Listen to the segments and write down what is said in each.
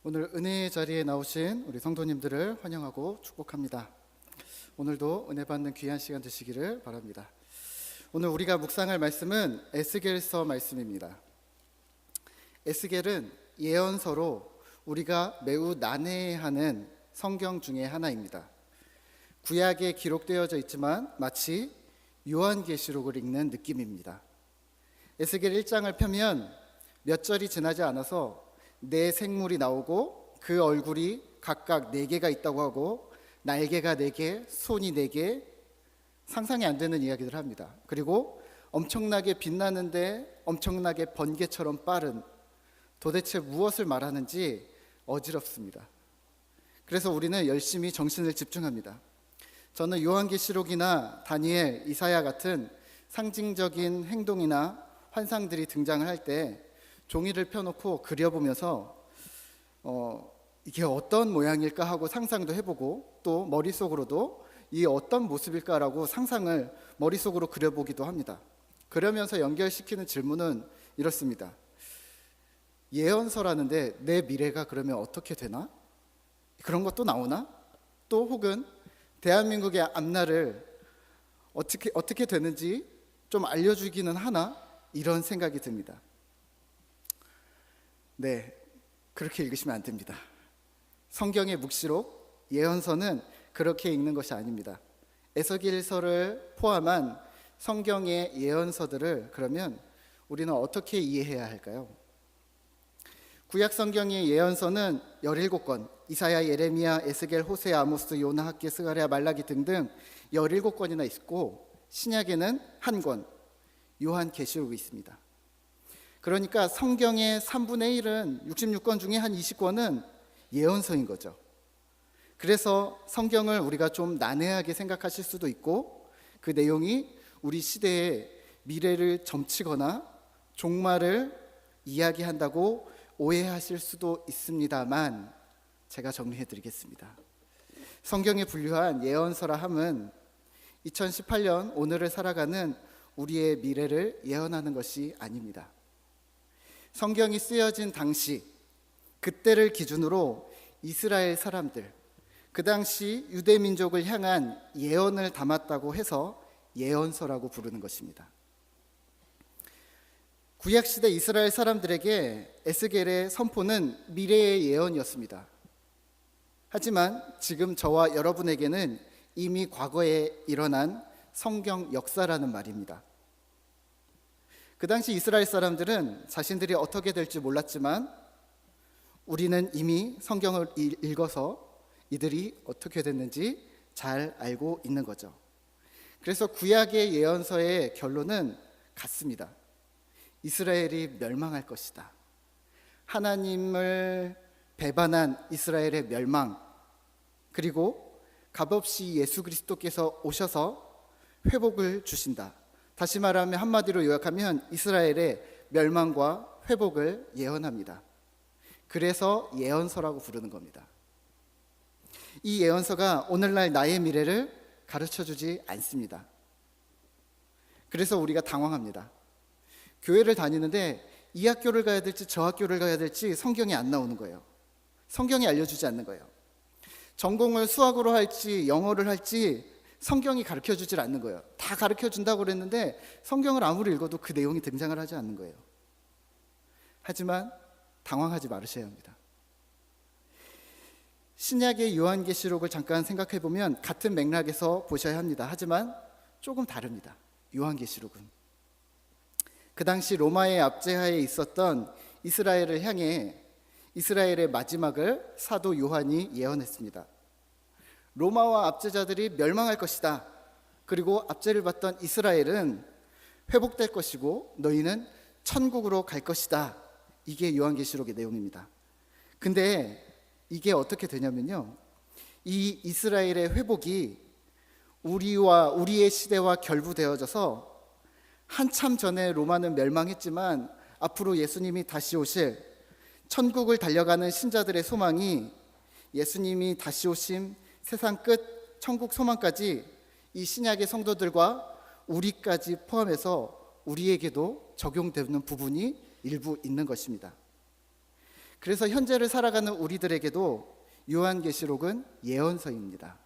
오늘 은혜의 자리에 나오신 우리 성도님들을 환영하고 축복합니다. 오늘도 은혜 받는 귀한 시간 되시기를 바랍니다. 오늘 우리가 묵상할 말씀은 에스겔서 말씀입니다. 에스겔은 예언서로 우리가 매우 난해해하는 성경 중에 하나입니다. 구약에 기록되어져 있지만 마치 요한계시록을 읽는 느낌입니다. 에스겔 1장을 펴면 몇 절이 지나지 않아서 네 생물이 나오고 그 얼굴이 각각 4개가 있다고 하고 날개가 4개, 손이 4개, 상상이 안 되는 이야기를 합니다. 그리고 엄청나게 빛나는데 엄청나게 번개처럼 빠른, 도대체 무엇을 말하는지 어지럽습니다. 그래서 우리는 열심히 정신을 집중합니다. 저는 요한계시록이나 다니엘, 이사야 같은 상징적인 행동이나 환상들이 등장을 할 때 종이를 펴놓고 그려보면서 이게 어떤 모양일까 하고 상상도 해보고, 또 머릿속으로도 이 어떤 모습일까라고 상상을 머릿속으로 그려보기도 합니다. 그러면서 연결시키는 질문은 이렇습니다. 예언서라는데 내 미래가 그러면 어떻게 되나? 그런 것도 나오나? 또 혹은 대한민국의 앞날을 어떻게 되는지 좀 알려주기는 하나? 이런 생각이 듭니다. 네, 그렇게 읽으시면 안 됩니다. 성경의 묵시록, 예언서는 그렇게 읽는 것이 아닙니다. 에스겔서를 포함한 성경의 예언서들을 그러면 우리는 어떻게 이해해야 할까요? 구약 성경의 예언서는 17권, 이사야, 예레미야, 에스겔, 호세아, 아모스, 요나, 학개, 스가랴, 말라기 등등 17권이나 있고, 신약에는 1권, 요한계시록이 있습니다. 그러니까 성경의 3분의 1은 66권 중에 한 20권은 예언서인 거죠. 그래서 성경을 우리가 좀 난해하게 생각하실 수도 있고, 그 내용이 우리 시대의 미래를 점치거나 종말을 이야기한다고 오해하실 수도 있습니다만, 제가 정리해 드리겠습니다. 성경에 분류한 예언서라 함은 2018년 오늘을 살아가는 우리의 미래를 예언하는 것이 아닙니다. 성경이 쓰여진 당시, 그때를 기준으로 이스라엘 사람들, 그 당시 유대 민족을 향한 예언을 담았다고 해서 예언서라고 부르는 것입니다. 구약시대 이스라엘 사람들에게 에스겔의 선포는 미래의 예언이었습니다. 하지만 지금 저와 여러분에게는 이미 과거에 일어난 성경 역사라는 말입니다. 그 당시 이스라엘 사람들은 자신들이 어떻게 될지 몰랐지만 우리는 이미 성경을 읽어서 이들이 어떻게 됐는지 잘 알고 있는 거죠. 그래서 구약의 예언서의 결론은 같습니다. 이스라엘이 멸망할 것이다. 하나님을 배반한 이스라엘의 멸망, 그리고 값없이 예수 그리스도께서 오셔서 회복을 주신다. 다시 말하면, 한마디로 요약하면 이스라엘의 멸망과 회복을 예언합니다. 그래서 예언서라고 부르는 겁니다. 이 예언서가 오늘날 나의 미래를 가르쳐주지 않습니다. 그래서 우리가 당황합니다. 교회를 다니는데 이 학교를 가야 될지 저 학교를 가야 될지 성경이 안 나오는 거예요. 성경이 알려주지 않는 거예요. 전공을 수학으로 할지 영어를 할지 성경이 가르쳐주질 않는 거예요. 다 가르쳐준다고 그랬는데 성경을 아무리 읽어도 그 내용이 등장을 하지 않는 거예요. 하지만 당황하지 말으셔야 합니다. 신약의 요한계시록을 잠깐 생각해 보면 같은 맥락에서 보셔야 합니다. 하지만 조금 다릅니다. 요한계시록은 그 당시 로마의 압제하에 있었던 이스라엘을 향해 이스라엘의 마지막을 사도 요한이 예언했습니다. 로마와 압제자들이 멸망할 것이다. 그리고 압제를 받던 이스라엘은 회복될 것이고 너희는 천국으로 갈 것이다. 이게 요한계시록의 내용입니다. 근데 이게 어떻게 되냐면요, 이 이스라엘의 회복이 우리의 시대와 결부되어져서 한참 전에 로마는 멸망했지만 앞으로 예수님이 다시 오실 천국을 달려가는 신자들의 소망이 예수님이 다시 오심 세상 끝 천국 소망까지 이 신약의 성도들과 우리까지 포함해서 우리에게도 적용되는 부분이 일부 있는 것입니다. 그래서 현재를 살아가는 우리들에게도 요한계시록은 예언서입니다.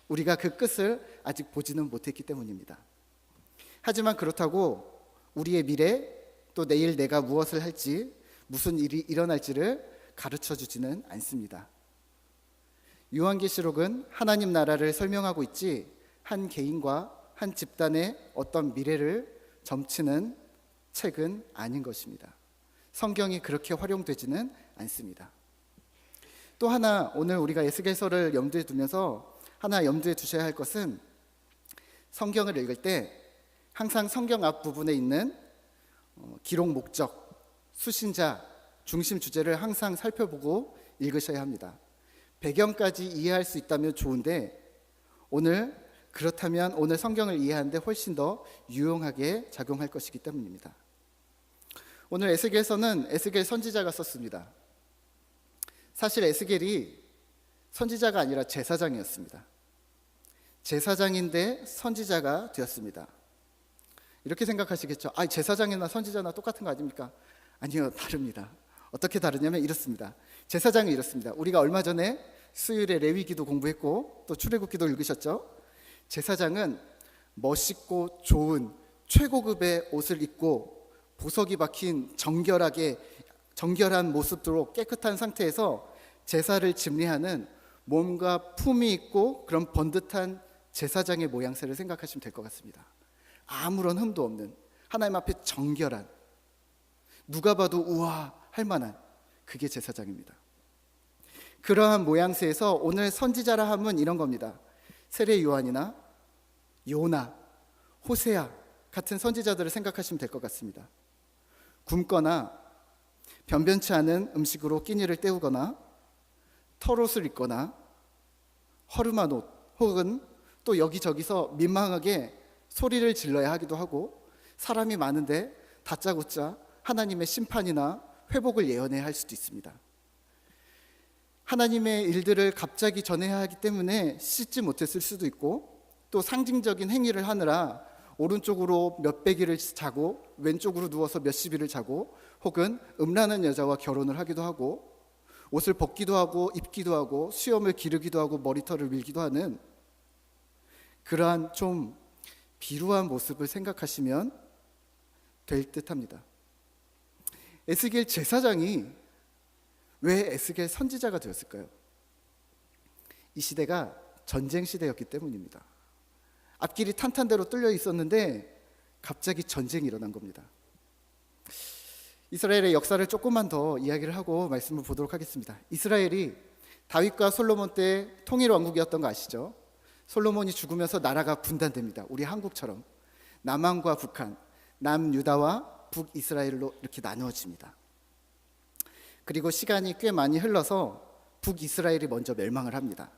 우리가 그 끝을 아직 보지는 못했기 때문입니다. 하지만 그렇다고 우리의 미래, 또 내일 내가 무엇을 할지, 무슨 일이 일어날지를 가르쳐 주지는 않습니다. 요한계시록은 하나님 나라를 설명하고 있지 한 개인과 한 집단의 어떤 미래를 점치는 책은 아닌 것입니다. 성경이 그렇게 활용되지는 않습니다. 또 하나, 오늘 우리가 에스겔서를 염두에 두면서 하나 염두에 두셔야 할 것은, 성경을 읽을 때 항상 성경 앞부분에 있는 기록 목적, 수신자, 중심 주제를 항상 살펴보고 읽으셔야 합니다. 배경까지 이해할 수 있다면 좋은데, 그렇다면 오늘 성경을 이해하는데 훨씬 더 유용하게 작용할 것이기 때문입니다. 오늘 에스겔서는 에스겔 선지자가 썼습니다. 사실 에스겔이 선지자가 아니라 제사장이었습니다. 제사장인데 선지자가 되었습니다. 이렇게 생각하시겠죠. 제사장이나 선지자나 똑같은 거 아닙니까? 아니요, 다릅니다. 어떻게 다르냐면 이렇습니다. 제사장은 이렇습니다. 우리가 얼마 전에 수요일에 레위기도 공부했고 또 출애굽기도 읽으셨죠? 제사장은 멋있고 좋은 최고급의 옷을 입고 보석이 박힌 정결한 모습으로 깨끗한 상태에서 제사를 집리하는 몸과 품이 있고 그런 번듯한 제사장의 모양새를 생각하시면 될 것 같습니다. 아무런 흠도 없는, 하나님 앞에 정결한, 누가 봐도 우와 할 만한, 그게 제사장입니다. 그러한 모양새에서 오늘 선지자라 함은 이런 겁니다. 세례 요한이나 요나, 호세아 같은 선지자들을 생각하시면 될 것 같습니다. 굶거나 변변치 않은 음식으로 끼니를 때우거나 털옷을 입거나 허름한 옷, 혹은 또 여기저기서 민망하게 소리를 질러야 하기도 하고, 사람이 많은데 다짜고짜 하나님의 심판이나 회복을 예언해야 할 수도 있습니다. 하나님의 일들을 갑자기 전해야 하기 때문에 씻지 못했을 수도 있고, 또 상징적인 행위를 하느라 오른쪽으로 몇백 일을 자고 왼쪽으로 누워서 몇십 일을 자고, 혹은 음란한 여자와 결혼을 하기도 하고, 옷을 벗기도 하고 입기도 하고 수염을 기르기도 하고 머리털을 밀기도 하는 그러한 좀 비루한 모습을 생각하시면 될 듯합니다. 에스겔 제사장이 왜 에스겔 선지자가 되었을까요? 이 시대가 전쟁 시대였기 때문입니다. 앞길이 탄탄대로 뚫려 있었는데 갑자기 전쟁이 일어난 겁니다. 이스라엘의 역사를 조금만 더 이야기를 하고 말씀을 보도록 하겠습니다. 이스라엘이 다윗과 솔로몬 때 통일 왕국이었던 거 아시죠? 솔로몬이 죽으면서 나라가 분단됩니다. 우리 한국처럼 남한과 북한, 남유다와 북이스라엘로 이렇게 나누어집니다. 그리고 시간이 꽤 많이 흘러서 북이스라엘이 먼저 멸망을 합니다.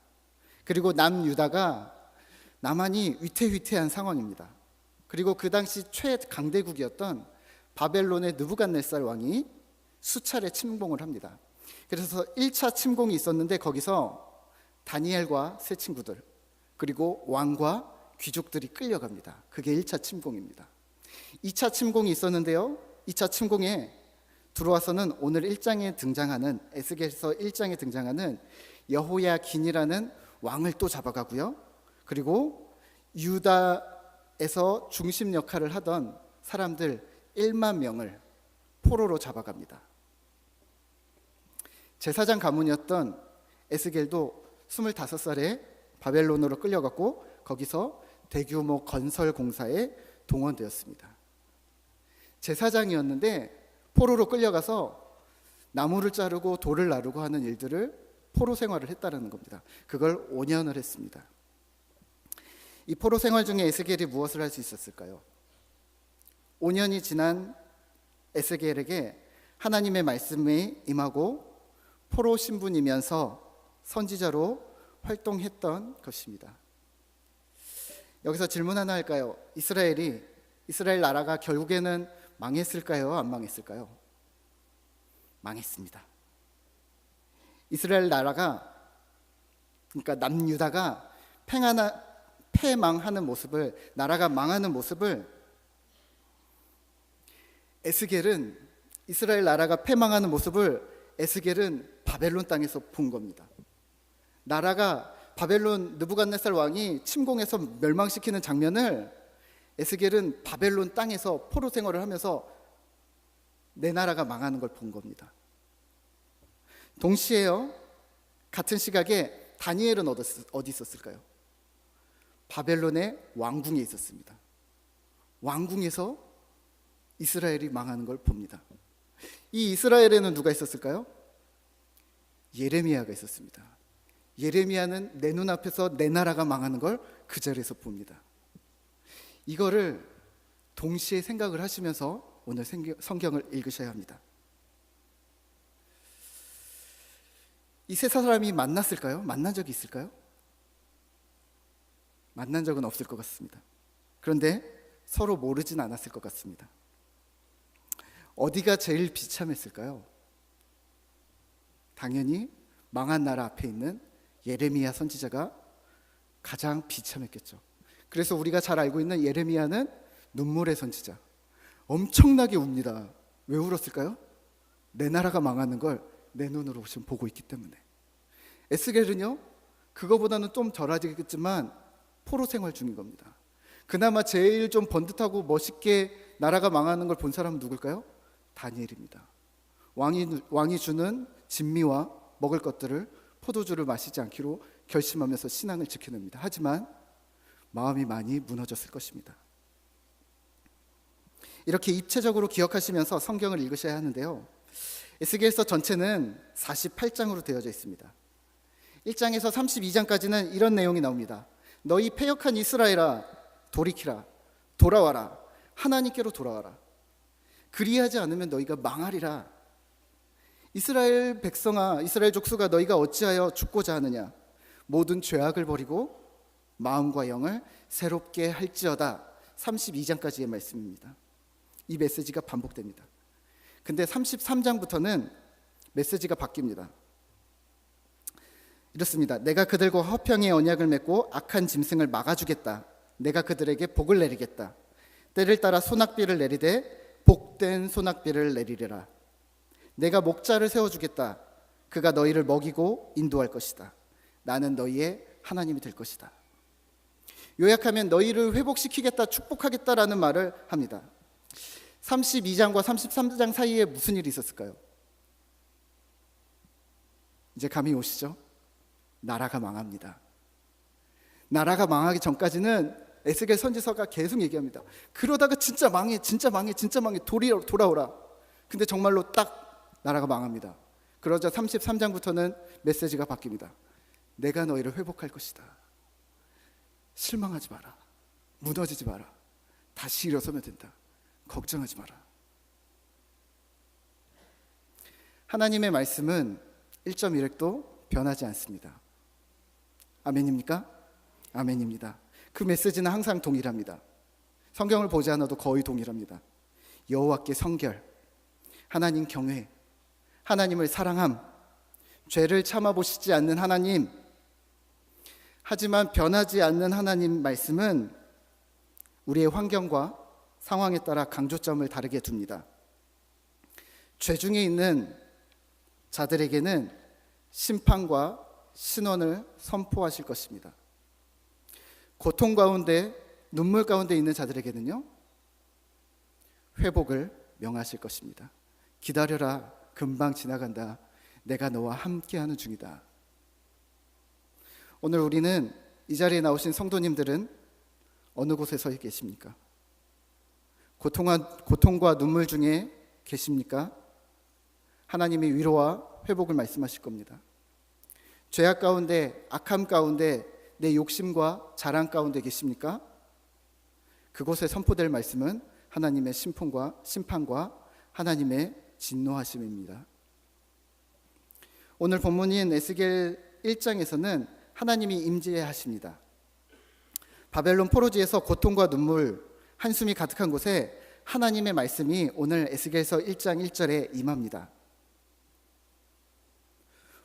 그리고 남유다가 남한이 위태위태한 상황입니다. 그리고 그 당시 최강대국이었던 바벨론의 느부갓네살 왕이 수차례 침공을 합니다. 그래서 1차 침공이 있었는데 거기서 다니엘과 세 친구들, 그리고 왕과 귀족들이 끌려갑니다. 그게 1차 침공입니다. 2차 침공이 있었는데요, 2차 침공에 들어와서는 오늘 1장에 등장하는, 에스겔서 1장에 등장하는 여호야긴이라는 왕을 또 잡아가고요, 그리고 유다에서 중심 역할을 하던 사람들 1만 명을 포로로 잡아갑니다. 제사장 가문이었던 에스겔도 25살에 바벨론으로 끌려갔고 거기서 대규모 건설 공사에 동원되었습니다. 제사장이었는데 포로로 끌려가서 나무를 자르고 돌을 나르고 하는 일들을 포로 생활을 했다는 겁니다. 그걸 5년을 했습니다. 이 포로 생활 중에 에스겔이 무엇을 할 수 있었을까요? 5년이 지난 에스겔에게 하나님의 말씀이 임하고 포로 신분이면서 선지자로 활동했던 것입니다. 여기서 질문 하나 할까요? 이스라엘 나라가 결국에는 망했을까요? 안 망했을까요? 망했습니다. 이스라엘 나라가, 그러니까 남유다가 패망하는 모습을, 나라가 망하는 모습을 에스겔은, 이스라엘 나라가 패망하는 모습을 에스겔은 바벨론 땅에서 본 겁니다. 나라가 바벨론 느부갓네살 왕이 침공해서 멸망시키는 장면을 에스겔은 바벨론 땅에서 포로 생활을 하면서 내 나라가 망하는 걸 본 겁니다. 동시에요, 같은 시각에 다니엘은 어디 있었을까요? 바벨론의 왕궁에 있었습니다. 왕궁에서 이스라엘이 망하는 걸 봅니다. 이 이스라엘에는 누가 있었을까요? 예레미야가 있었습니다. 예레미야는 내 눈앞에서 내 나라가 망하는 걸 그 자리에서 봅니다. 이거를 동시에 생각을 하시면서 오늘 성경을 읽으셔야 합니다. 이 세 사람이 만났을까요? 만난 적이 있을까요? 만난 적은 없을 것 같습니다. 그런데 서로 모르진 않았을 것 같습니다. 어디가 제일 비참했을까요? 당연히 망한 나라 앞에 있는 예레미야 선지자가 가장 비참했겠죠. 그래서 우리가 잘 알고 있는 예레미야는 눈물의 선지자, 엄청나게 웁니다. 왜 울었을까요? 내 나라가 망하는 걸 내 눈으로 지금 보고 있기 때문에. 에스겔은요, 그거보다는 좀 덜하겠지만 포로 생활 중인 겁니다. 그나마 제일 좀 번듯하고 멋있게 나라가 망하는 걸 본 사람은 누굴까요? 다니엘입니다. 왕이 주는 진미와 먹을 것들을 포도주를 마시지 않기로 결심하면서 신앙을 지켜냅니다. 하지만 마음이 많이 무너졌을 것입니다. 이렇게 입체적으로 기억하시면서 성경을 읽으셔야 하는데요, 에스겔서 전체는 48장으로 되어져 있습니다. 1장에서 32장까지는 이런 내용이 나옵니다. 너희 패역한 이스라엘아, 돌이키라, 돌아와라, 하나님께로 돌아와라. 그리하지 않으면 너희가 망하리라. 이스라엘 백성아, 이스라엘 족수가 너희가 어찌하여 죽고자 하느냐. 모든 죄악을 버리고 마음과 영을 새롭게 할지어다. 32장까지의 말씀입니다. 이 메시지가 반복됩니다. 근데 33장부터는 메시지가 바뀝니다. 이렇습니다. 내가 그들과 화평의 언약을 맺고 악한 짐승을 막아주겠다. 내가 그들에게 복을 내리겠다. 때를 따라 소낙비를 내리되 복된 소낙비를 내리리라. 내가 목자를 세워주겠다. 그가 너희를 먹이고 인도할 것이다. 나는 너희의 하나님이 될 것이다. 요약하면 너희를 회복시키겠다, 축복하겠다라는 말을 합니다. 32장과 33장 사이에 무슨 일이 있었을까요? 이제 감이 오시죠? 나라가 망합니다. 나라가 망하기 전까지는 에스겔 선지서가 계속 얘기합니다. 그러다가 진짜 망해, 진짜 망해, 진짜 망해, 돌아오라. 근데 정말로 딱 나라가 망합니다. 그러자 33장부터는 메시지가 바뀝니다. 내가 너희를 회복할 것이다. 실망하지 마라. 무너지지 마라. 다시 일어서면 된다. 걱정하지 마라. 하나님의 말씀은 1.1획도 변하지 않습니다. 아멘입니까? 아멘입니다. 그 메시지는 항상 동일합니다. 성경을 보지 않아도 거의 동일합니다. 여호와께 성결, 하나님 경외, 하나님을 사랑함, 죄를 참아보시지 않는 하나님. 하지만 변하지 않는 하나님 말씀은 우리의 환경과 상황에 따라 강조점을 다르게 둡니다. 죄 중에 있는 자들에게는 심판과 신원을 선포하실 것입니다. 고통 가운데, 눈물 가운데 있는 자들에게는요, 회복을 명하실 것입니다. 기다려라, 금방 지나간다. 내가 너와 함께하는 중이다. 오늘 우리는 이 자리에 나오신 성도님들은 어느 곳에 서 계십니까? 고통과 눈물 중에 계십니까? 하나님이 위로와 회복을 말씀하실 겁니다. 죄악 가운데, 악함 가운데, 내 욕심과 자랑 가운데 계십니까? 그곳에 선포될 말씀은 하나님의 심판과 하나님의 진노하심입니다. 오늘 본문인 에스겔 1장에서는 하나님이 임재하십니다. 바벨론 포로지에서 고통과 눈물, 한숨이 가득한 곳에 하나님의 말씀이 오늘 에스겔서 1장 1절에 임합니다.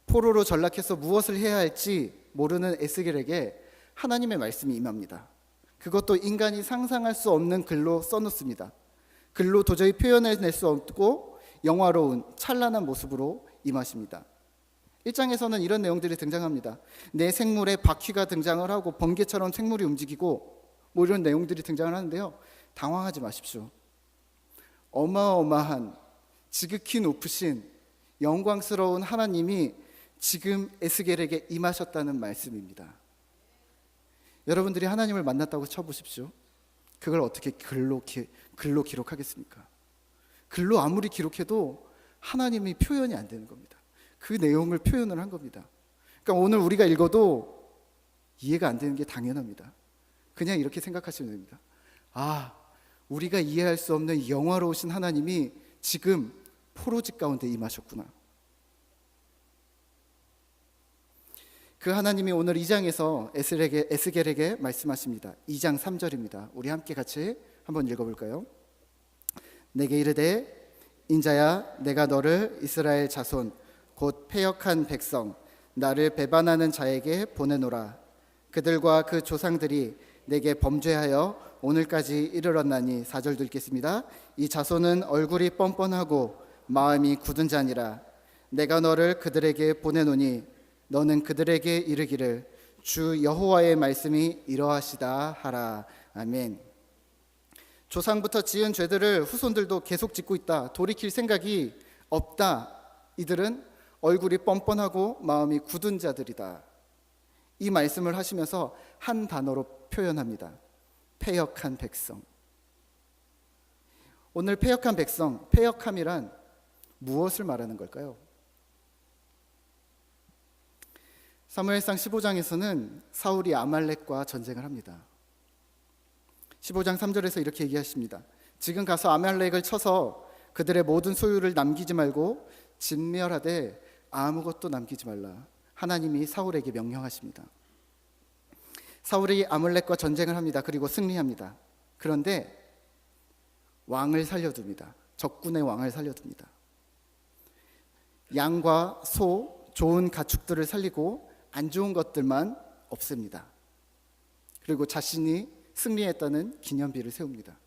포로로 전락해서 무엇을 해야 할지 모르는 에스겔에게 하나님의 말씀이 임합니다. 그것도 인간이 상상할 수 없는 글로 써놓습니다. 글로 도저히 표현해낼 수 없고 영화로운 찬란한 모습으로 임하십니다. 1장에서는 이런 내용들이 등장합니다. 내 생물에 바퀴가 등장을 하고 번개처럼 생물이 움직이고 뭐 이런 내용들이 등장을 하는데요. 당황하지 마십시오. 어마어마한 지극히 높으신 영광스러운 하나님이 지금 에스겔에게 임하셨다는 말씀입니다. 여러분들이 하나님을 만났다고 쳐보십시오. 그걸 어떻게 글로 기록하겠습니까? 글로 아무리 기록해도 하나님이 표현이 안 되는 겁니다. 그 내용을 표현을 한 겁니다. 그러니까 오늘 우리가 읽어도 이해가 안 되는 게 당연합니다. 그냥 이렇게 생각하시면 됩니다. 아, 우리가 이해할 수 없는 영화로우신 하나님이 지금 포로집 가운데 임하셨구나. 그 하나님이 오늘 2장에서 에스겔에게 말씀하십니다. 2장 3절입니다. 우리 함께 같이 한번 읽어볼까요? 내게 이르되 인자야, 내가 너를 이스라엘 자손 곧 패역한 백성 나를 배반하는 자에게 보내노라. 그들과 그 조상들이 내게 범죄하여 오늘까지 이르렀나니. 4절도 읽겠습니다. 이 자손은 얼굴이 뻔뻔하고 마음이 굳은 자니라. 내가 너를 그들에게 보내노니 너는 그들에게 이르기를 주 여호와의 말씀이 이러하시다 하라. 아멘. 조상부터 지은 죄들을 후손들도 계속 짓고 있다. 돌이킬 생각이 없다. 이들은 얼굴이 뻔뻔하고 마음이 굳은 자들이다. 이 말씀을 하시면서 한 단어로 표현합니다. 패역한 백성. 오늘 패역한 백성, 패역함이란 무엇을 말하는 걸까요? 사무엘상 15장에서는 사울이 아말렉과 전쟁을 합니다. 15장 3절에서 이렇게 얘기하십니다. 지금 가서 아말렉을 쳐서 그들의 모든 소유를 남기지 말고 진멸하되 아무것도 남기지 말라. 하나님이 사울에게 명령하십니다. 사울이 아말렉과 전쟁을 합니다. 그리고 승리합니다. 그런데 왕을 살려둡니다. 적군의 왕을 살려둡니다. 양과 소, 좋은 가축들을 살리고 안 좋은 것들만 없앱니다. 그리고 자신이 승리했다는 기념비를 세웁니다.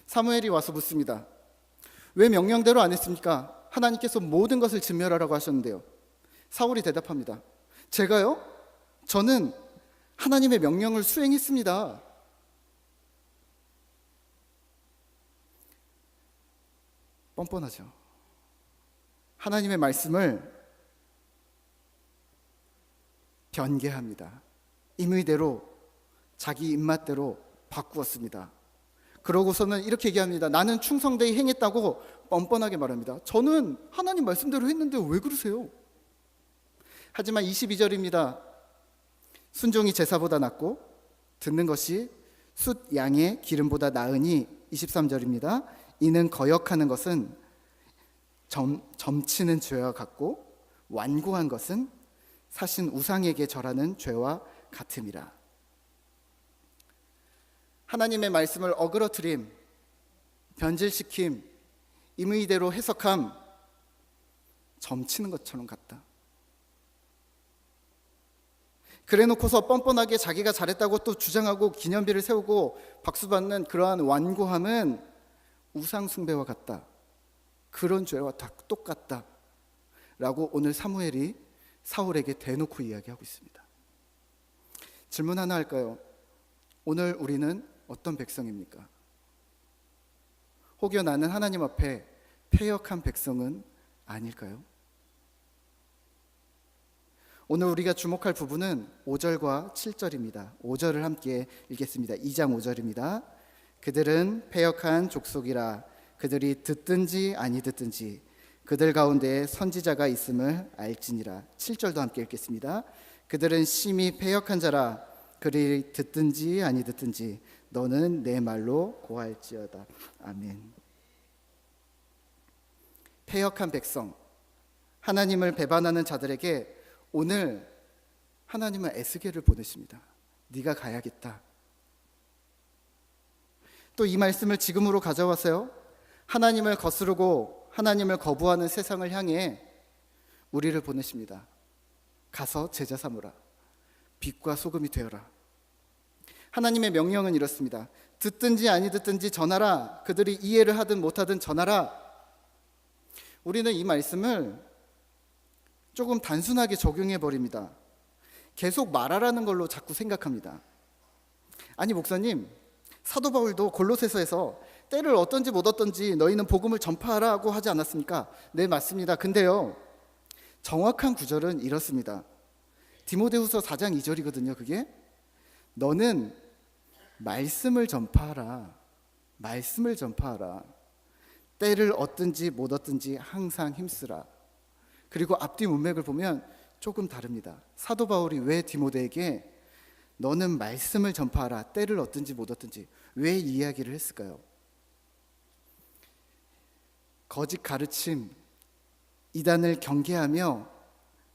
사무엘이 와서 묻습니다. 왜 명령대로 안 했습니까? 하나님께서 모든 것을 진멸하라고 하셨는데요. 사울이 대답합니다. 제가요? 저는 하나님의 명령을 수행했습니다. 뻔뻔하죠. 하나님의 말씀을 변개합니다. 임의대로 자기 입맛대로 바꾸었습니다. 그러고서는 이렇게 얘기합니다. 나는 충성되이 행했다고 뻔뻔하게 말합니다. 저는 하나님 말씀대로 했는데 왜 그러세요? 하지만 22절입니다. 순종이 제사보다 낫고 듣는 것이 숫 양의 기름보다 나으니. 23절입니다. 이는 거역하는 것은 점치는 죄와 같고 완고한 것은 사신 우상에게 절하는 죄와 같음이라. 하나님의 말씀을 어그러뜨림, 변질시킴, 임의대로 해석함, 점치는 것처럼 같다. 그래놓고서 뻔뻔하게 자기가 잘했다고 또 주장하고 기념비를 세우고 박수받는 그러한 완고함은 우상숭배와 같다. 그런 죄와 다 똑같다 라고 오늘 사무엘이 사울에게 대놓고 이야기하고 있습니다. 질문 하나 할까요? 오늘 우리는 어떤 백성입니까? 혹여 나는 하나님 앞에 패역한 백성은 아닐까요? 오늘 우리가 주목할 부분은 5절과 7절입니다. 5절을 함께 읽겠습니다. 2장 5절입니다. 그들은 패역한 족속이라. 그들이 듣든지 아니 듣든지 그들 가운데 선지자가 있음을 알지니라. 7절도 함께 읽겠습니다. 그들은 심히 패역한 자라. 그들이 듣든지 아니 듣든지 너는 내 말로 고할지어다. 아멘. 패역한 백성, 하나님을 배반하는 자들에게 오늘 하나님은 에스겔을 보내십니다. 네가 가야겠다. 또 이 말씀을 지금으로 가져와서요, 하나님을 거스르고 하나님을 거부하는 세상을 향해 우리를 보내십니다. 가서 제자 삼으라. 빛과 소금이 되어라. 하나님의 명령은 이렇습니다. 듣든지 아니 듣든지 전하라. 그들이 이해를 하든 못하든 전하라. 우리는 이 말씀을 조금 단순하게 적용해 버립니다. 계속 말하라는 걸로 자꾸 생각합니다. 아니 목사님, 사도 바울도 골로새서에서 때를 어떤지 못 어떤지 너희는 복음을 전파하라고 하지 않았습니까? 네, 맞습니다. 근데요, 정확한 구절은 이렇습니다. 디모데후서 4장 2절이거든요. 그게 너는 말씀을 전파하라. 말씀을 전파하라. 때를 얻든지 못 얻든지 항상 힘쓰라. 그리고 앞뒤 문맥을 보면 조금 다릅니다. 사도 바울이 왜 디모데에게 너는 말씀을 전파하라. 때를 얻든지 못 얻든지 왜 이 이야기를 했을까요? 거짓 가르침, 이단을 경계하며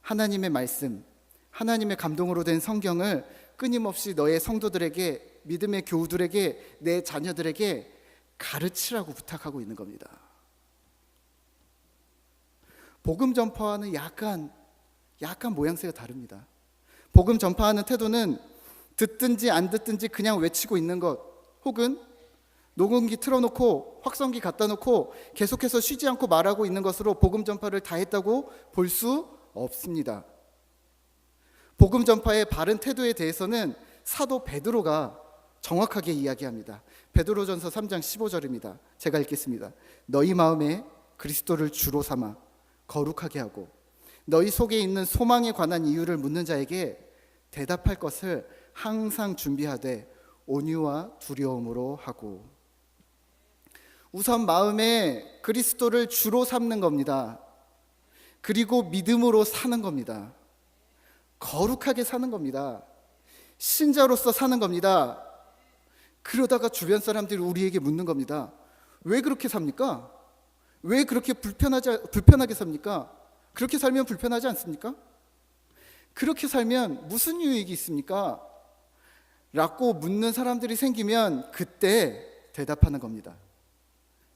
하나님의 말씀, 하나님의 감동으로 된 성경을 끊임없이 너의 성도들에게, 믿음의 교우들에게, 내 자녀들에게 가르치라고 부탁하고 있는 겁니다. 복음 전파와는 약간 모양새가 다릅니다. 복음 전파하는 태도는 듣든지 안 듣든지 그냥 외치고 있는 것, 혹은 녹음기 틀어놓고 확성기 갖다 놓고 계속해서 쉬지 않고 말하고 있는 것으로 복음 전파를 다 했다고 볼 수 없습니다. 복음 전파의 바른 태도에 대해서는 사도 베드로가 정확하게 이야기합니다. 베드로전서 3장 15절입니다. 제가 읽겠습니다. 너희 마음에 그리스도를 주로 삼아 거룩하게 하고 너희 속에 있는 소망에 관한 이유를 묻는 자에게 대답할 것을 항상 준비하되 온유와 두려움으로 하고. 우선 마음에 그리스도를 주로 삼는 겁니다. 그리고 믿음으로 사는 겁니다. 거룩하게 사는 겁니다. 신자로서 사는 겁니다. 그러다가 주변 사람들이 우리에게 묻는 겁니다. 왜 그렇게 삽니까? 왜 그렇게 불편하게 삽니까? 그렇게 살면 불편하지 않습니까? 그렇게 살면 무슨 유익이 있습니까? 라고 묻는 사람들이 생기면 그때 대답하는 겁니다.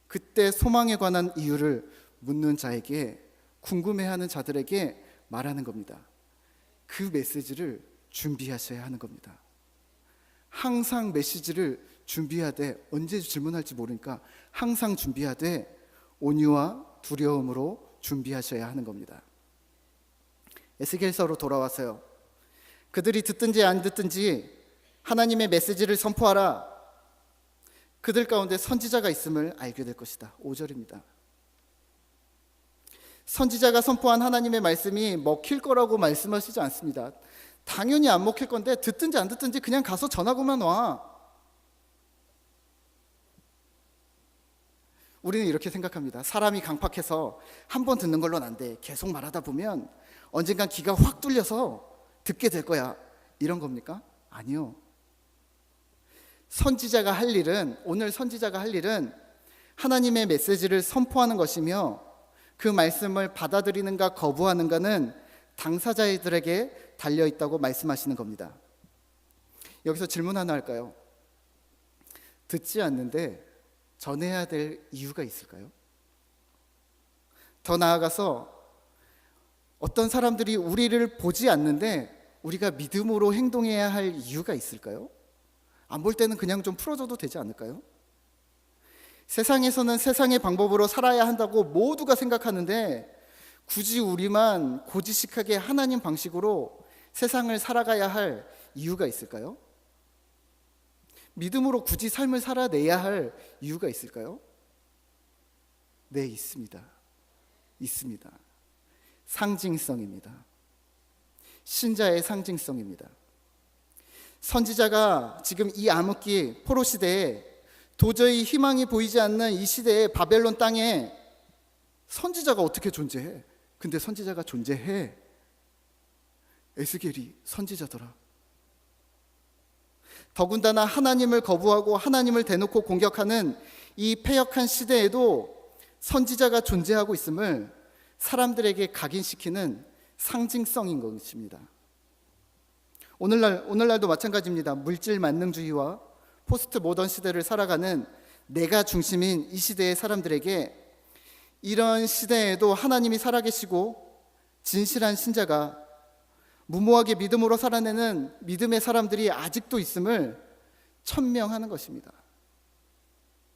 그때 소망에 관한 이유를 묻는 자에게, 궁금해하는 자들에게 말하는 겁니다. 그 메시지를 준비하셔야 하는 겁니다. 항상 메시지를 준비하되, 언제 질문할지 모르니까 항상 준비하되 온유와 두려움으로 준비하셔야 하는 겁니다. 에스겔서로 돌아와서요, 그들이 듣든지 안 듣든지 하나님의 메시지를 선포하라. 그들 가운데 선지자가 있음을 알게 될 것이다. 5절입니다. 선지자가 선포한 하나님의 말씀이 먹힐 거라고 말씀하시지 않습니다. 당연히 안 먹힐 건데 듣든지 안 듣든지 그냥 가서 전하고만 와. 우리는 이렇게 생각합니다. 사람이 강팍해서 한 번 듣는 걸로는 안 돼. 계속 말하다 보면 언젠간 귀가 확 뚫려서 듣게 될 거야. 이런 겁니까? 아니요. 선지자가 할 일은, 오늘 선지자가 할 일은 하나님의 메시지를 선포하는 것이며, 그 말씀을 받아들이는가 거부하는가는 당사자들에게 달려있다고 말씀하시는 겁니다. 여기서 질문 하나 할까요? 듣지 않는데 전해야 될 이유가 있을까요? 더 나아가서 어떤 사람들이 우리를 보지 않는데 우리가 믿음으로 행동해야 할 이유가 있을까요? 안 볼 때는 그냥 좀 풀어줘도 되지 않을까요? 세상에서는 세상의 방법으로 살아야 한다고 모두가 생각하는데 굳이 우리만 고지식하게 하나님 방식으로 세상을 살아가야 할 이유가 있을까요? 믿음으로 굳이 삶을 살아내야 할 이유가 있을까요? 네, 있습니다. 있습니다. 상징성입니다. 신자의 상징성입니다. 선지자가 지금 이 암흑기 포로 시대에 도저히 희망이 보이지 않는 이 시대의 바벨론 땅에 선지자가 어떻게 존재해? 근데 선지자가 존재해. 에스겔이 선지자더라. 더군다나 하나님을 거부하고 하나님을 대놓고 공격하는 이 패역한 시대에도 선지자가 존재하고 있음을 사람들에게 각인시키는 상징성인 것입니다. 오늘날도 마찬가지입니다. 물질 만능주의와 포스트 모던 시대를 살아가는 내가 중심인 이 시대의 사람들에게 이런 시대에도 하나님이 살아계시고 진실한 신자가 무모하게 믿음으로 살아내는 믿음의 사람들이 아직도 있음을 천명하는 것입니다.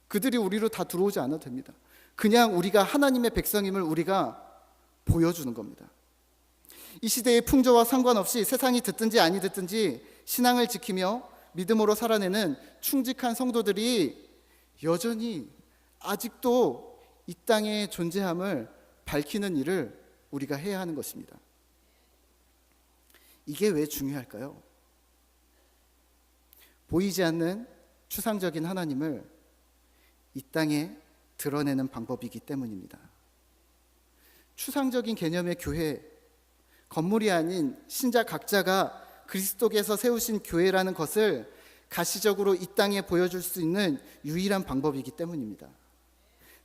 그들이 우리로 다 들어오지 않아도 됩니다. 그냥 우리가 하나님의 백성임을 우리가 보여주는 겁니다. 이 시대의 풍조와 상관없이 세상이 듣든지 아니 듣든지 신앙을 지키며 믿음으로 살아내는 충직한 성도들이 여전히 아직도 이 땅의 존재함을 밝히는 일을 우리가 해야 하는 것입니다. 이게 왜 중요할까요? 보이지 않는 추상적인 하나님을 이 땅에 드러내는 방법이기 때문입니다. 추상적인 개념의 교회, 건물이 아닌 신자 각자가 그리스도께서 세우신 교회라는 것을 가시적으로 이 땅에 보여줄 수 있는 유일한 방법이기 때문입니다.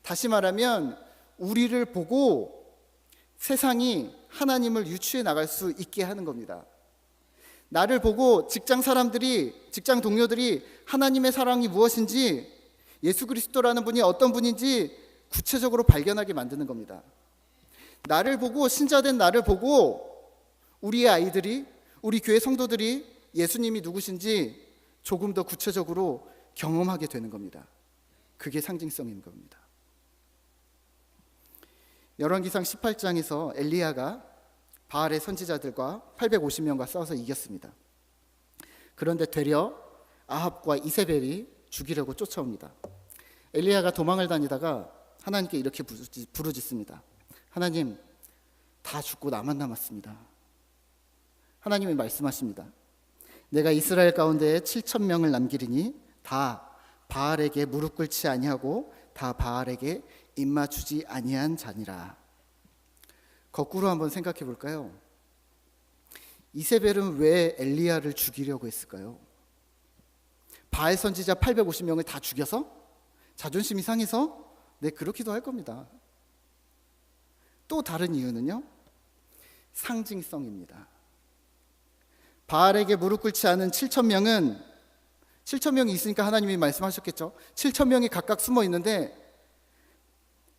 다시 말하면 우리를 보고 세상이 하나님을 유추해 나갈 수 있게 하는 겁니다. 나를 보고 직장 동료들이 하나님의 사랑이 무엇인지, 예수 그리스도라는 분이 어떤 분인지 구체적으로 발견하게 만드는 겁니다. 나를 보고, 신자된 나를 보고 우리의 아이들이, 우리 교회 성도들이 예수님이 누구신지 조금 더 구체적으로 경험하게 되는 겁니다. 그게 상징성인 겁니다. 열왕기상 18장에서 엘리야가 바알의 선지자들과 850명과 싸워서 이겼습니다. 그런데 되려 아합과 이세벨이 죽이려고 쫓아옵니다. 엘리야가 도망을 다니다가 하나님께 이렇게 부르짖습니다. 하나님, 다 죽고 나만 남았습니다. 하나님이 말씀하십니다. 내가 이스라엘 가운데 7,000명을 남기리니 다 바알에게 무릎 꿇지 아니하고 다 바알에게 입맞추지 아니한 자니라. 거꾸로 한번 생각해 볼까요? 이세벨은 왜 엘리야를 죽이려고 했을까요? 바알 선지자 850명을 다 죽여서? 자존심이 상해서? 네, 그렇기도 할 겁니다. 또 다른 이유는요? 상징성입니다. 바알에게 무릎 꿇지 않은 7,000명이 있으니까 하나님이 말씀하셨겠죠. 7,000명이 각각 숨어 있는데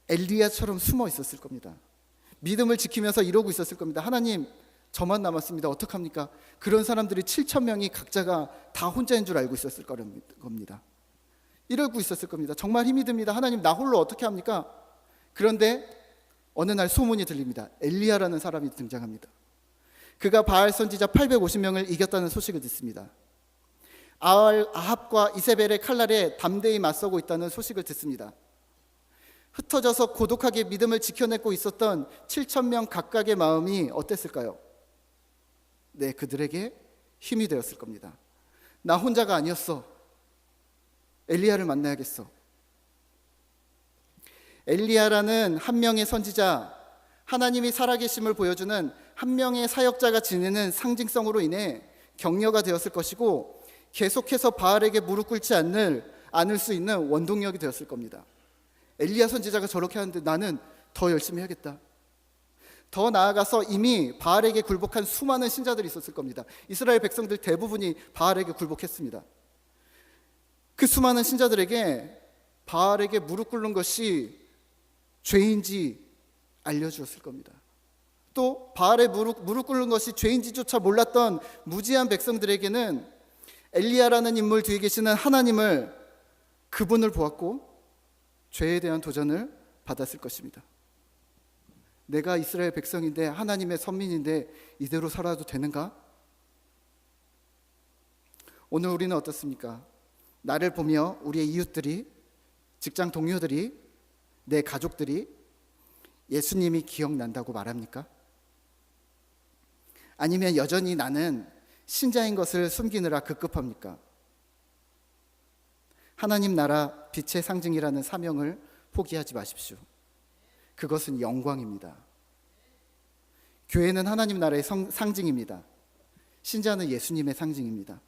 엘리야처럼 숨어 있었을 겁니다. 믿음을 지키면서 이러고 있었을 겁니다. 하나님, 저만 남았습니다. 어떡합니까? 그런 사람들이 7,000명이 각자가 다 혼자인 줄 알고 있었을 겁니다. 이러고 있었을 겁니다. 정말 힘이 듭니다. 하나님, 나 홀로 어떻게 합니까? 그런데 어느 날 소문이 들립니다. 엘리야라는 사람이 등장합니다. 그가 바알 선지자 850명을 이겼다는 소식을 듣습니다. 아합과 이세벨의 칼날에 담대히 맞서고 있다는 소식을 듣습니다. 흩어져서 고독하게 믿음을 지켜내고 있었던 7,000명 각각의 마음이 어땠을까요? 네, 그들에게 힘이 되었을 겁니다. 나 혼자가 아니었어. 엘리야를 만나야겠어. 엘리야라는 한 명의 선지자, 하나님이 살아계심을 보여주는 한 명의 사역자가 지니는 상징성으로 인해 격려가 되었을 것이고, 계속해서 바알에게 무릎 꿇지 않을 수 있는 원동력이 되었을 겁니다. 엘리야 선지자가 저렇게 하는데 나는 더 열심히 해야겠다. 더 나아가서 이미 바알에게 굴복한 수많은 신자들이 있었을 겁니다. 이스라엘 백성들 대부분이 바알에게 굴복했습니다. 그 수많은 신자들에게 바알에게 무릎 꿇는 것이 죄인지 알려주었을 겁니다. 또 바알에 무릎 꿇는 것이 죄인지조차 몰랐던 무지한 백성들에게는 엘리야라는 인물 뒤에 계시는 하나님을, 그분을 보았고 죄에 대한 도전을 받았을 것입니다. 내가 이스라엘 백성인데, 하나님의 선민인데 이대로 살아도 되는가? 오늘 우리는 어떻습니까? 나를 보며 우리의 이웃들이, 직장 동료들이, 내 가족들이 예수님이 기억난다고 말합니까? 아니면 여전히 나는 신자인 것을 숨기느라 급급합니까? 하나님 나라 빛의 상징이라는 사명을 포기하지 마십시오. 그것은 영광입니다. 교회는 하나님 나라의 상징입니다. 신자는 예수님의 상징입니다.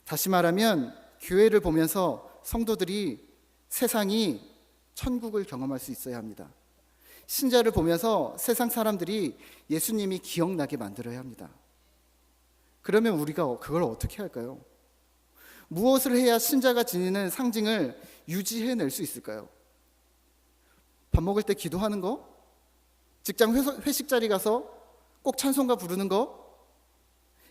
다시 말하면 교회를 보면서 성도들이 세상이 천국을 경험할 수 있어야 합니다. 신자를 보면서 세상 사람들이 예수님이 기억나게 만들어야 합니다. 그러면 우리가 그걸 어떻게 할까요? 무엇을 해야 신자가 지니는 상징을 유지해낼 수 있을까요? 밥 먹을 때 기도하는 거? 직장 회식 자리 가서 꼭 찬송가 부르는 거?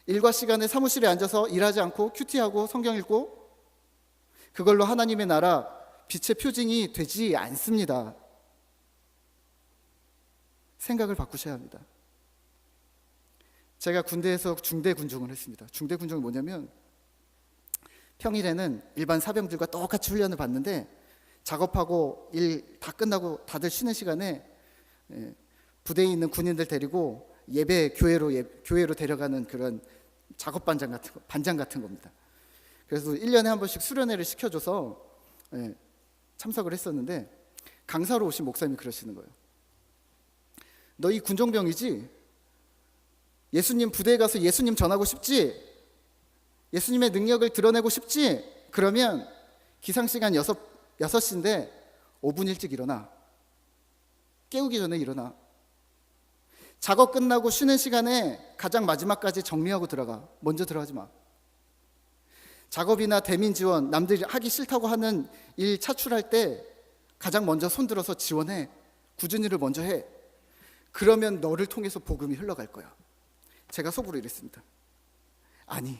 일과 시간에 사무실에 앉아서 일하지 않고 큐티하고 성경 읽고? 그걸로 하나님의 나라 빛의 표징이 되지 않습니다. 생각을 바꾸셔야 합니다. 제가 군대에서 중대 군종을 했습니다. 중대 군종이 뭐냐면 평일에는 일반 사병들과 똑같이 훈련을 받는데 작업하고 일 다 끝나고 다들 쉬는 시간에 부대에 있는 군인들 데리고 교회로 데려가는 그런 작업 반장 같은 겁니다. 그래서 1년에 한 번씩 수련회를 시켜줘서 참석을 했었는데 강사로 오신 목사님이 그러시는 거예요. 너 이 군종병이지? 예수님 부대에 가서 예수님 전하고 싶지? 예수님의 능력을 드러내고 싶지? 그러면 기상시간 6시인데 5분 일찍 일어나. 깨우기 전에 일어나. 작업 끝나고 쉬는 시간에 가장 마지막까지 정리하고 들어가. 먼저 들어가지 마. 작업이나 대민 지원, 남들이 하기 싫다고 하는 일 차출할 때 가장 먼저 손들어서 지원해. 굳은 일을 먼저 해. 그러면 너를 통해서 복음이 흘러갈 거야. 제가 속으로 이랬습니다. 아니,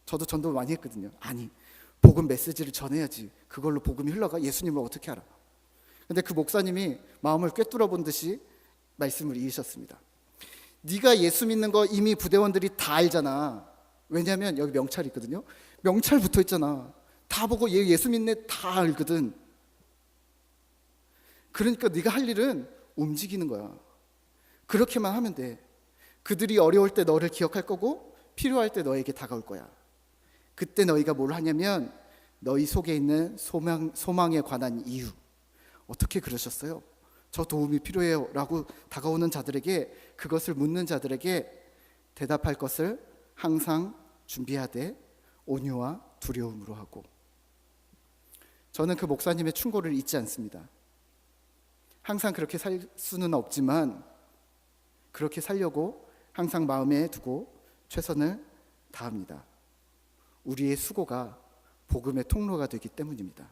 저도 전도 많이 했거든요. 아니, 복음 메시지를 전해야지. 그걸로 복음이 흘러가? 예수님을 어떻게 알아? 근데 그 목사님이 마음을 꿰뚫어 본 듯이 말씀을 이으셨습니다. 네가 예수 믿는 거 이미 부대원들이 다 알잖아. 왜냐하면 여기 명찰이 있거든요. 명찰 붙어 있잖아. 다 보고 얘 예수 믿네 다 알거든. 그러니까 네가 할 일은 움직이는 거야. 그렇게만 하면 돼. 그들이 어려울 때 너를 기억할 거고 필요할 때 너에게 다가올 거야. 그때 너희가 뭘 하냐면 너희 속에 있는 소망에 관한 이유. 어떻게 그러셨어요? 저 도움이 필요해요 라고 다가오는 자들에게, 그것을 묻는 자들에게 대답할 것을 항상 준비하되 온유와 두려움으로 하고. 저는 그 목사님의 충고를 잊지 않습니다. 항상 그렇게 살 수는 없지만 그렇게 살려고 항상 마음에 두고 최선을 다합니다. 우리의 수고가 복음의 통로가 되기 때문입니다.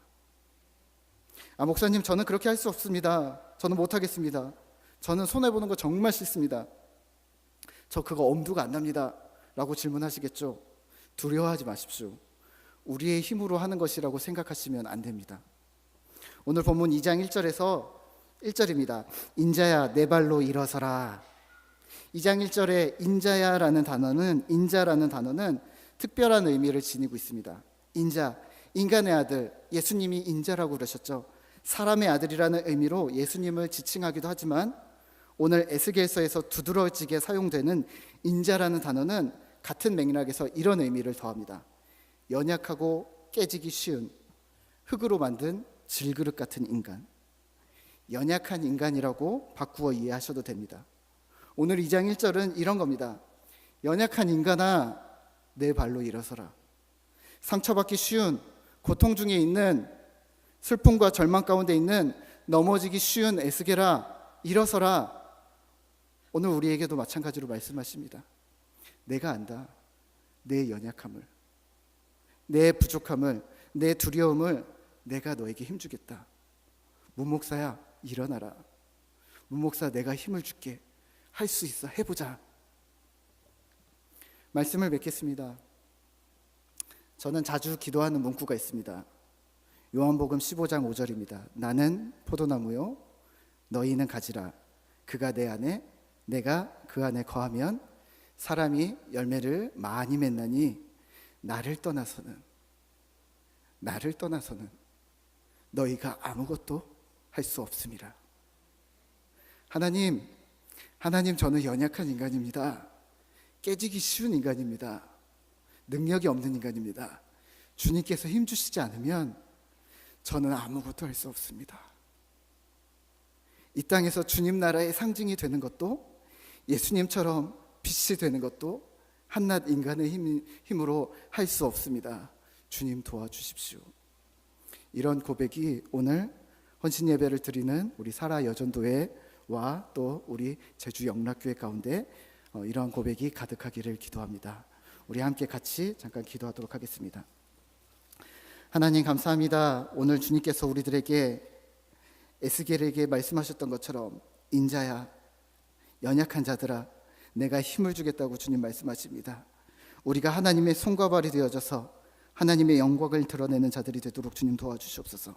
목사님, 저는 그렇게 할 수 없습니다. 저는 못하겠습니다. 저는 손해보는 거 정말 싫습니다. 저 그거 엄두가 안 납니다 라고 질문하시겠죠. 두려워하지 마십시오. 우리의 힘으로 하는 것이라고 생각하시면 안 됩니다. 오늘 본문 2장 1절입니다. 인자야 내 발로 일어서라. 2장 1절에 인자라는 단어는 특별한 의미를 지니고 있습니다. 인자, 인간의 아들, 예수님이 인자라고 그러셨죠. 사람의 아들이라는 의미로 예수님을 지칭하기도 하지만 오늘 에스겔서에서 두드러지게 사용되는 인자라는 단어는 같은 맥락에서 이런 의미를 더합니다. 연약하고 깨지기 쉬운 흙으로 만든 질그릇 같은 인간, 연약한 인간이라고 바꾸어 이해하셔도 됩니다. 오늘 2장 1절은 이런 겁니다. 연약한 인간아 내 발로 일어서라. 상처받기 쉬운, 고통 중에 있는, 슬픔과 절망 가운데 있는, 넘어지기 쉬운 에스겔아 일어서라. 오늘 우리에게도 마찬가지로 말씀하십니다. 내가 안다. 내 연약함을, 내 부족함을, 내 두려움을 내가 너에게 힘주겠다. 문목사야 일어나라. 문목사 내가 힘을 줄게. 할 수 있어. 해보자. 말씀을 맺겠습니다. 저는 자주 기도하는 문구가 있습니다. 요한복음 15장 5절입니다. 나는 포도나무요 너희는 가지라. 그가 내 안에 내가 그 안에 거하면 사람이 열매를 많이 맺나니 나를 떠나서는 너희가 아무것도 할 수 없음이라. 하나님, 저는 연약한 인간입니다. 깨지기 쉬운 인간입니다. 능력이 없는 인간입니다. 주님께서 힘주시지 않으면 저는 아무것도 할 수 없습니다. 이 땅에서 주님 나라의 상징이 되는 것도, 예수님처럼 빛이 되는 것도 한낱 인간의 힘으로 할 수 없습니다. 주님 도와주십시오. 이런 고백이 오늘 헌신 예배를 드리는 우리 사라 여전도회와 또 우리 제주 영락교회 가운데 이러한 고백이 가득하기를 기도합니다. 우리 함께 같이 잠깐 기도하도록 하겠습니다. 하나님 감사합니다. 오늘 주님께서 우리들에게 에스겔에게 말씀하셨던 것처럼 인자야, 연약한 자들아 내가 힘을 주겠다고 주님 말씀하십니다. 우리가 하나님의 손과 발이 되어져서 하나님의 영광을 드러내는 자들이 되도록 주님 도와주시옵소서.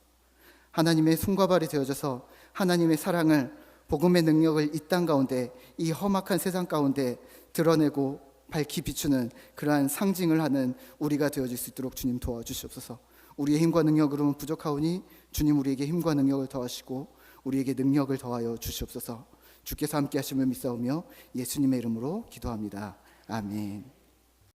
하나님의 손과 발이 되어져서 하나님의 사랑을, 복음의 능력을 이 땅 가운데, 이 험악한 세상 가운데 드러내고 밝히 비추는 그러한 상징을 하는 우리가 되어질 수 있도록 주님 도와주시옵소서. 우리의 힘과 능력으로는 부족하오니 주님 우리에게 힘과 능력을 더하시고 우리에게 능력을 더하여 주시옵소서. 주께서 함께 하심을 믿사오며 예수님의 이름으로 기도합니다. 아멘.